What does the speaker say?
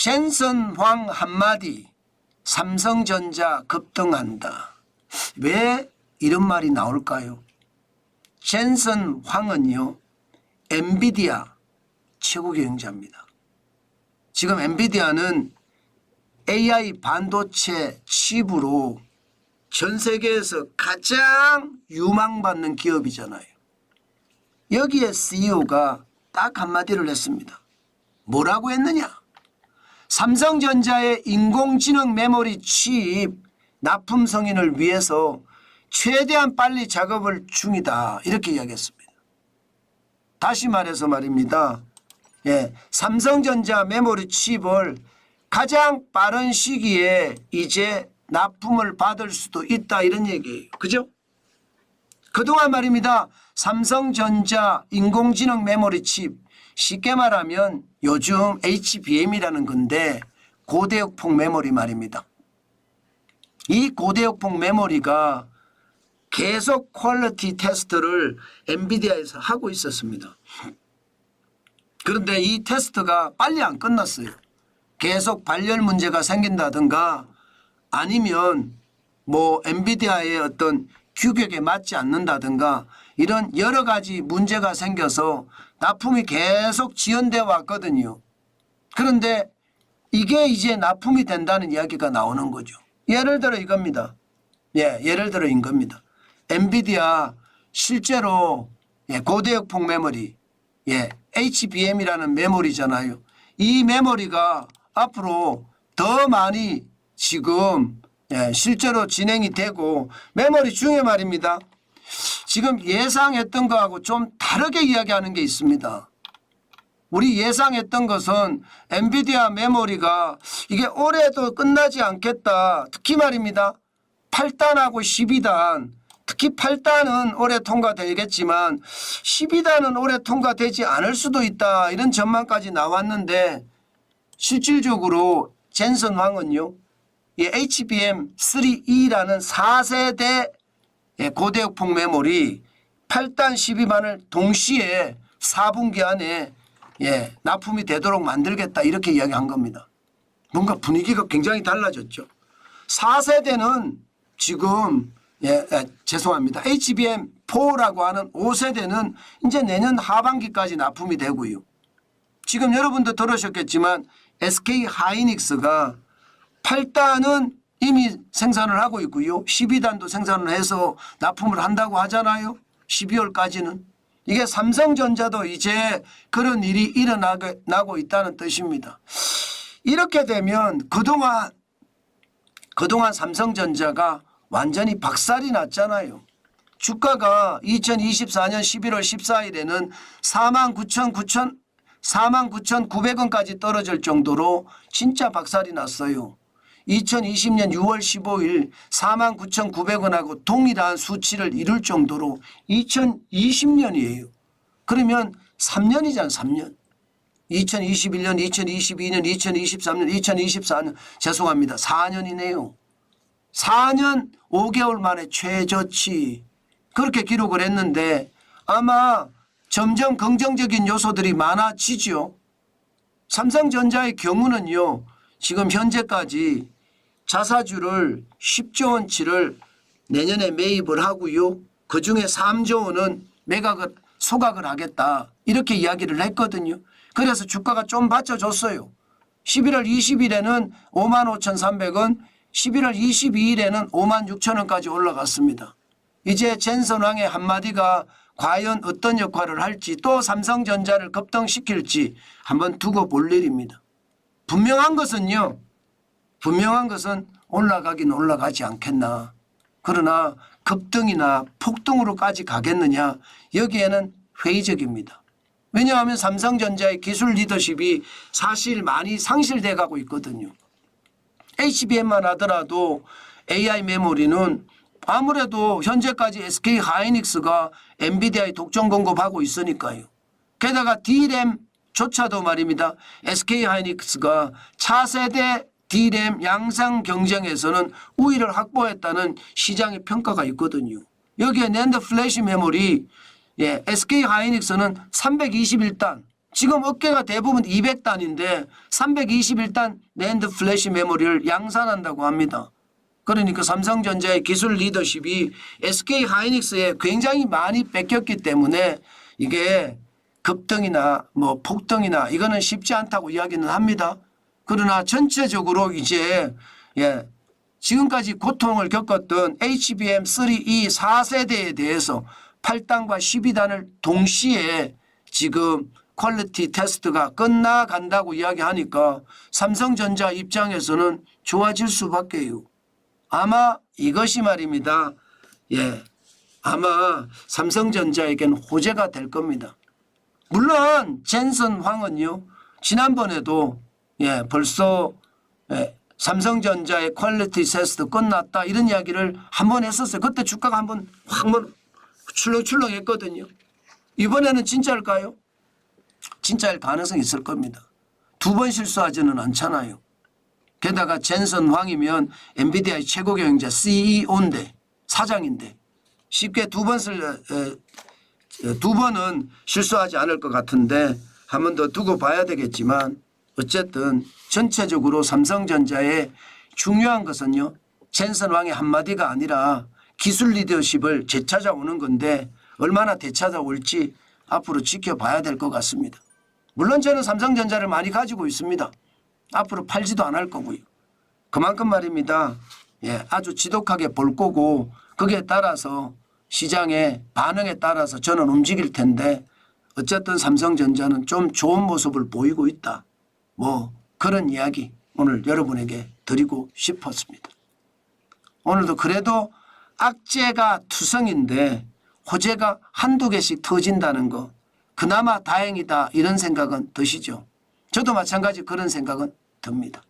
젠슨 황 한마디 삼성전자 급등한다. 왜 이런 말이 나올까요? 젠슨 황은요, 엔비디아 최고 경영자입니다. 지금 엔비디아는 AI 반도체 칩으로 전 세계에서 가장 유망받는 기업이잖아요. 여기에 CEO가 딱 한마디를 했습니다. 뭐라고 했느냐? 삼성전자의 인공지능 메모리 칩 납품 승인을 위해서 최대한 빨리 작업을 중이다. 이렇게 이야기했습니다. 다시 말해서 말입니다. 삼성전자 메모리 칩을 가장 빠른 시기에 이제 납품을 받을 수도 있다. 이런 얘기예요. 그죠? 그동안 말입니다. 삼성전자 인공지능 메모리 칩, 쉽게 말하면 요즘 HBM이라는 건데 고대역폭 메모리 말입니다. 이 고대역폭 메모리가 계속 퀄리티 테스트를 엔비디아에서 하고 있었습니다. 그런데 이 테스트가 빨리 안 끝났어요. 계속 발열 문제가 생긴다든가 아니면 뭐 엔비디아의 어떤 규격에 맞지 않는다든가 이런 여러 가지 문제가 생겨서 납품이 계속 지연되어 왔거든요. 그런데 이게 이제 납품이 된다는 이야기가 나오는 거죠. 예를 들어 이겁니다. 예를 들어 이겁니다. 엔비디아 실제로 고대역폭 메모리, HBM이라는 메모리잖아요. 이 메모리가 앞으로 더 많이 지금 실제로 진행이 되고 메모리 중에 말입니다. 지금 예상했던 거하고 좀 다르게 이야기하는 게 있습니다. 우리 예상했던 것은 엔비디아 메모리가 이게 올해도 끝나지 않겠다. 특히 말입니다. 8단하고 12단. 특히 8단은 올해 통과되겠지만 12단은 올해 통과되지 않을 수도 있다. 이런 전망까지 나왔는데 실질적으로 젠슨 황은요. 이 HBM3E라는 4세대 고대역폭 메모리 8단 12단을 동시에 4분기 안에 납품이 되도록 만들겠다 이렇게 이야기한 겁니다. 뭔가 분위기가 굉장히 달라졌죠. 4세대는 지금 죄송합니다. HBM4라고 하는 5세대는 이제 내년 하반기까지 납품이 되고요. 지금 여러분도 들으셨겠지만 SK 하이닉스가 8단은 이미 생산을 하고 있고요. 12단도 생산을 해서 납품을 한다고 하잖아요. 12월까지는. 이게 삼성전자도 이제 그런 일이 일어나고 있다는 뜻입니다. 이렇게 되면 그동안 삼성전자가 완전히 박살이 났잖아요. 주가가 2024년 11월 14일에는 49,900원까지 떨어질 정도로 진짜 박살이 났어요. 2020년 6월 15일 49,900원하고 동일한 수치를 이룰 정도로 2020년이에요. 그러면 3년이잖아요. 3년. 2021년, 2022년, 2023년, 2024년 죄송합니다. 4년이네요. 4년 5개월 만에 최저치 그렇게 기록을 했는데 아마 점점 긍정적인 요소들이 많아지죠. 삼성전자의 경우는요. 지금 현재까지 자사주를 10조 원치를 내년에 매입을 하고요. 그중에 3조 원은 매각을 소각을 하겠다. 이렇게 이야기를 했거든요. 그래서 주가가 좀 받쳐줬어요. 11월 20일에는 55,300원, 11월 22일에는 56,000원까지 올라갔습니다. 이제 젠슨 황의 한마디가 과연 어떤 역할을 할지 또 삼성전자를 급등시킬지 한번 두고 볼 일입니다. 분명한 것은 올라가긴 올라가지 않겠나. 그러나 급등이나 폭등으로까지 가겠느냐 여기에는 회의적입니다. 왜냐하면 삼성전자의 기술 리더십이 사실 많이 상실돼 가고 있거든요. HBM만 하더라도 AI 메모리는 아무래도 현재까지 SK 하이닉스가 엔비디아에 독점 공급하고 있으니까요. 게다가 D램조차도 말입니다. SK 하이닉스가 차세대 D램 양산 경쟁에서는 우위를 확보했다는 시장의 평가가 있거든요. 여기에 낸드 플래시 메모리 SK 하이닉스는 321단 지금 업계가 대부분 200단인데 321단 내한드 플래시 메모리를 양산한다고 합니다. 그러니까 삼성전자의 기술 리더십이 SK 하이닉스에 굉장히 많이 뺏겼기 때문에 이게 급등이나 뭐 폭등이나 이거는 쉽지 않다고 이야기는 합니다. 그러나 전체적으로 이제 지금까지 고통을 겪었던 HBM3E 4세대에 대해서 8단과 12단을 동시에 지금 퀄리티 테스트가 끝나간다고 이야기하니까 삼성전자 입장에서는 좋아질 수밖에요. 아마 이것이 말입니다. 아마 삼성전자에겐 호재가 될 겁니다. 물론 젠슨 황은요. 지난번에도 벌써 삼성전자의 퀄리티 테스트 끝났다 이런 이야기를 한번 했었어요. 그때 주가가 한번 출렁출렁했거든요. 이번에는 진짜일까요? 진짜일 가능성이 있을 겁니다. 두 번 실수하지는 않잖아요. 게다가 젠슨 황이면 엔비디아의 최고 경영자 CEO인데 사장인데 쉽게 두 번은 실수하지 않을 것 같은데 한 번 더 두고 봐야 되겠지만 어쨌든 전체적으로 삼성전자의 중요한 것은요. 젠슨 황의 한마디가 아니라 기술 리더십을 되찾아오는 건데 얼마나 되찾아올지 앞으로 지켜봐야 될 것 같습니다. 물론 저는 삼성전자를 많이 가지고 있습니다. 앞으로 팔지도 안 할 거고요. 그만큼 말입니다. 아주 지독하게 볼 거고 거기에 따라서 시장의 반응에 따라서 저는 움직일 텐데 어쨌든 삼성전자는 좀 좋은 모습을 보이고 있다. 뭐 그런 이야기 오늘 여러분에게 드리고 싶었습니다. 오늘도 그래도 악재가 투성인데 호재가 한두 개씩 터진다는 거 그나마 다행이다 이런 생각은 드시죠? 저도 마찬가지 그런 생각은 듭니다.